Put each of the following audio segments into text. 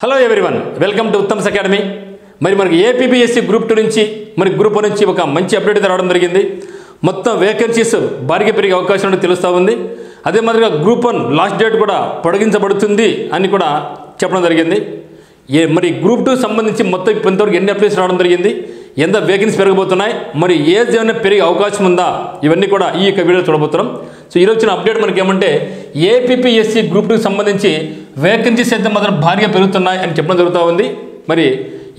Hello everyone, welcome to Uttam's academy. మరి మనకి APPSC group 2 నుంచి మరి గ్రూప్ 1 నుంచి ఒక మంచి అప్డేట్ రావడం జరిగింది. మొత్తం వేకెన్సీస్ భారీగా పెరిగే అవకాశం ఉంటే తెలుస్తూ ఉంది. అదే మాదిరిగా గ్రూప్ 1 లాస్ట్ డేట్ కూడా పొడిగించబడుతుంది అని కూడా చెప్పడం జరిగింది. మరి గ్రూప్ 2 సంబంధించి మొత్తం ఇంతవరకు ఎన్ని అప్డేట్స్ రావడం జరిగింది, ఎంత వేకెన్సీ పెరగబోతున్నాయి, మరి ఏజ్ ఏమైనా పెరిగే అవకాశం ఉందా, ఇవన్నీ కూడా ఈ యొక్క వీడియో చూడబోతున్నాం. సో ఈరోజు వచ్చిన అప్డేట్ మనకి ఏమంటే ఏపీపీఎస్సీ గ్రూప్ 2 సంబంధించి వేకెన్సీస్ అయితే మాత్రం భారీగా పెరుగుతున్నాయి అని చెప్పడం జరుగుతూ ఉంది. మరి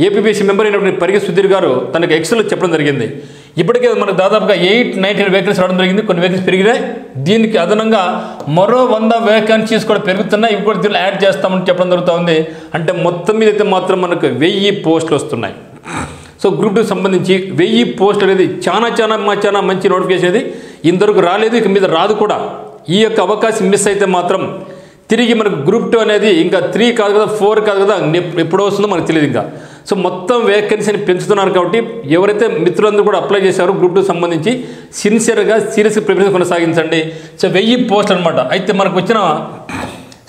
ఏపీపీఎస్సీ మెంబర్ అయినటువంటి పరిగి సుధీర్ గారు తనకు ఎక్స్లో చెప్పడం జరిగింది. ఇప్పటికే మనకు దాదాపుగా 890 వేకెన్సీ రావడం జరిగింది. కొన్ని వేకెన్సీ పెరిగినాయి. దీనికి అదనంగా మరో 100 వేకెన్సీస్ కూడా పెరుగుతున్నాయి. ఇవి కూడా దీనిలో యాడ్ చేస్తామని చెప్పడం జరుగుతూ ఉంది. అంటే మొత్తం మీద అయితే మాత్రం మనకు 1000 పోస్టులు వస్తున్నాయి. సో గ్రూప్ 2 సంబంధించి 1000 పోస్టులు అనేది చాలా మంచి నోటిఫికేషన్. ఇది ఇంతవరకు రాలేదు, ఇక మీద రాదు కూడా. ఈ యొక్క అవకాశం మిస్ అయితే మాత్రం తిరిగి మనకు గ్రూప్ 2 అనేది ఇంకా 3 కాదు కదా, 4 కాదు కదా, ఎప్పుడో వస్తుందో మనకు తెలియదు ఇంకా. సో మొత్తం వేకెన్సీని పెంచుతున్నారు కాబట్టి ఎవరైతే మిత్రులందరూ కూడా అప్లై చేశారో గ్రూప్ 2 సంబంధించి సిన్సియర్గా సీరియస్గా ప్రిపరేషన్ కొనసాగించండి. సో 1000 పోస్టులు అనమాట. అయితే మనకు వచ్చిన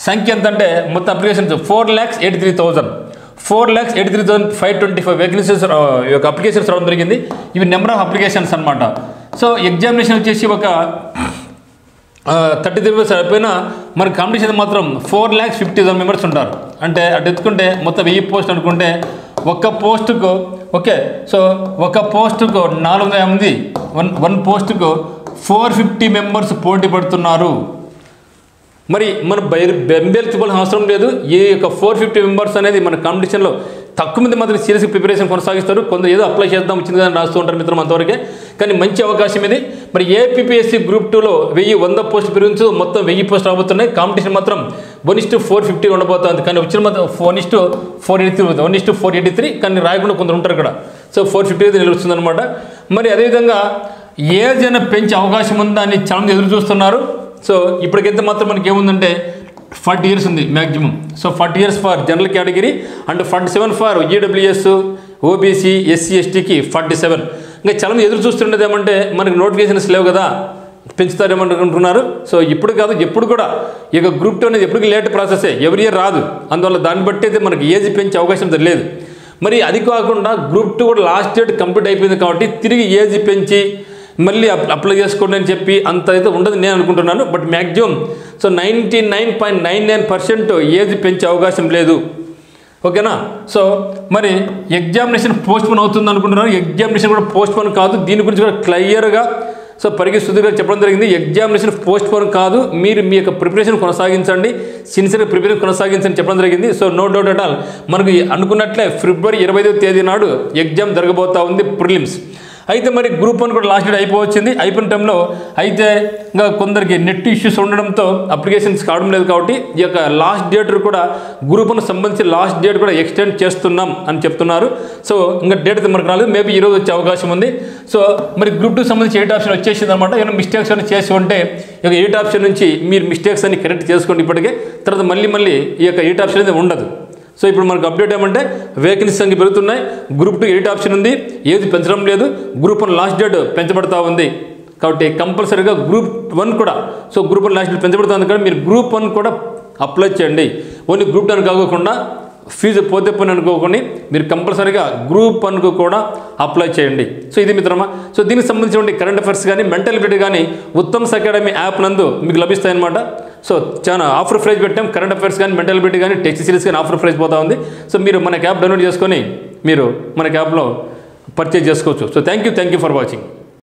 సంఖ్య ఎంత అంటే మొత్తం అప్లికేషన్స్ 4,83,000 4,83,525 వేకెన్సీస్ యొక్క అప్లికేషన్స్ రావడం జరిగింది. ఇవి నెంబర్ ఆఫ్ అప్లికేషన్స్ అనమాట. సో ఎగ్జామినేషన్ వచ్చేసి ఒక 30 మెంబర్స్ అయిపోయినా మన కాంపిటీషన్ మాత్రం 4,50,000 మెంబర్స్ ఉంటారు. అంటే అటు ఎత్తుకుంటే మొత్తం 1000 పోస్ట్ అనుకుంటే ఒక్క పోస్టుకు సో ఒక పోస్టుకు 400 వన్ పోస్టుకు 450 మెంబర్స్ పోటీ పడుతున్నారు. మరి మన బెంబేల్చుకోవాల్సిన అవసరం లేదు. ఈ యొక్క 450 మెంబర్స్ అనేది మన కాంపిటీషన్లో తక్కువ మంది మాత్రం సీరియస్గా ప్రిపరేషన్ కొనసాగిస్తారు. కొందరు ఏదో అప్లై చేద్దాం వచ్చింది కానీ రాస్తూ ఉంటారు మిత్రం అంతవరకే. కానీ మంచి అవకాశం ఇది. మరి ఏపీపీఎస్సీ గ్రూప్ 2లో 100 పోస్టులు పెరుగుతూ మొత్తం 1000 పోస్టులు రాబోతున్నాయి. కాంపిటీషన్ మాత్రం 1:450 ఉండబోతుంది. కానీ వచ్చిన మాత్రం 1:483 కానీ రాయకుండా కొందరు ఉంటారు ఇక్కడ. సో 450 అయితే నిలుస్తుంది అనమాట. మరి అదేవిధంగా ఏజ్ అయినా పెంచే అవకాశం ఉందా అని చాలా ఎదురు చూస్తున్నారు. సో ఇప్పటికైతే మాత్రం మనకి ఏముందంటే 40 ఇయర్స్ ఉంది maximum. So 40 years for general category and 47 for EWS, OBC, SC, ఎస్టీకి 47. ఇంకా చాలా ఎదురు చూస్తుండేది ఏమంటే మనకి నోటిఫికేషన్స్ లేవు కదా, పెంచుతారేమనుకుంటున్నారు. సో ఇప్పుడు కాదు, ఎప్పుడు కూడా ఇక గ్రూప్ 2 అనేది ఎప్పటికీ లేట్ ప్రాసెసే, ఎవ్రీ ఇయర్ రాదు. అందువల్ల దాన్ని బట్టి అయితే మనకి ఏజ్ పెంచే అవకాశం లేదు. మరి అది కాకుండా గ్రూప్ 2 కూడా లాస్ట్ డేట్ కంప్లీట్ అయిపోయింది కాబట్టి తిరిగి ఏజ్ పెంచి మళ్ళీ అప్లై చేసుకోండి అని చెప్పి అంత అయితే ఉండదు నేను అనుకుంటున్నాను. బట్ మ్యాక్సిమం సో 99.99% ఏజ్ పెంచే అవకాశం లేదు. ఓకేనా. సో మరి ఎగ్జామినేషన్ పోస్ట్పోన్ అవుతుంది అనుకుంటున్నారు. ఎగ్జామినేషన్ కూడా పోస్ట్పోన్ కాదు. దీని గురించి కూడా క్లియర్గా సో పరిగి సుధీర్ గారు చెప్పడం జరిగింది. ఎగ్జామినేషన్ పోస్ట్పోన్ కాదు, మీరు మీ యొక్క ప్రిపరేషన్ కొనసాగించండి, సిన్సియర్గా ప్రిపరేషన్ కొనసాగించండి చెప్పడం జరిగింది. So no doubt at all మనకు అనుకున్నట్లే ఫిబ్రవరి 25వ తేదీ నాడు ఎగ్జామ్ జరగబోతూ ఉంది, ప్రిలిమ్స్. అయితే మరి గ్రూప్ 1 కూడా లాస్ట్ డేట్ అయిపోవచ్చింది. అయిపోయిన టైంలో అయితే ఇంకా కొందరికి నెట్ ఇష్యూస్ ఉండడంతో అప్లికేషన్స్ కావడం లేదు కాబట్టి ఈ యొక్క లాస్ట్ డేట్ కూడా గ్రూప్ 1 సంబంధించి లాస్ట్ డేట్ కూడా ఎక్స్టెండ్ చేస్తున్నాం అని చెప్తున్నారు. సో ఇంకా డేట్ అయితే మనకు రాలేదు, మేబీ ఈరోజు వచ్చే అవకాశం ఉంది. సో మరి గ్రూప్ 2 సంబంధించి 8 ఆప్షన్ వచ్చేసింది అనమాట. ఏమైనా మిస్టేక్స్ అని చేసి ఉంటే ఇక 8 ఆప్షన్ నుంచి మీరు మిస్టేక్స్ అన్ని కరెక్ట్ చేసుకోండి ఇప్పటికే. తర్వాత మళ్ళీ ఈ యొక్క 8 ఆప్షన్ అనేది ఉండదు. సో ఇప్పుడు మనకు అప్డేట్ ఏమంటే వేకెన్సీ సంఖ్య పెరుగుతున్నాయి. గ్రూప్ 2 8 ఆప్షన్ ఉంది, ఏది పెంచడం లేదు. గ్రూప్ 1 లాస్ట్ డేట్ పెంచబడతా ఉంది కాబట్టి కంపల్సరీగా గ్రూప్ 1 కూడా సో గ్రూప్ 1 లాస్ట్ డేట్ పెంచబడుతుంది కాబట్టి మీరు గ్రూప్ 1 కూడా అప్లై చేయండి. ఓన్లీ గ్రూప్ 2 కాకుండా ఫీజు పోతే పోని అనుకోకుండా మీరు కంపల్సరీగా గ్రూప్ 1కు కూడా అప్లై చేయండి. సో ఇది మిత్రమా. సో దీనికి సంబంధించిన కరెంట్ అఫైర్స్ కానీ మెంటల్ ఎబిలిటీ కానీ ఉత్తమ్స్ అకాడమీ యాప్ నందు మీకు లభిస్తాయన్నమాట. సో చాలా ఆఫర్ ప్రైజ్ పెట్టాం. కరెంట్ అఫైర్స్ కానీ మెంటల్ ఎబిలిటీ కానీ టెక్స్ట్ సిరీస్ కానీ ఆఫర్ ప్రైజ్ పోతా ఉంది. సో మీరు మన యాప్ డౌన్లోడ్ చేసుకొని మీరు మన యాప్లో పర్చేజ్ చేసుకోవచ్చు. So thank you for watching.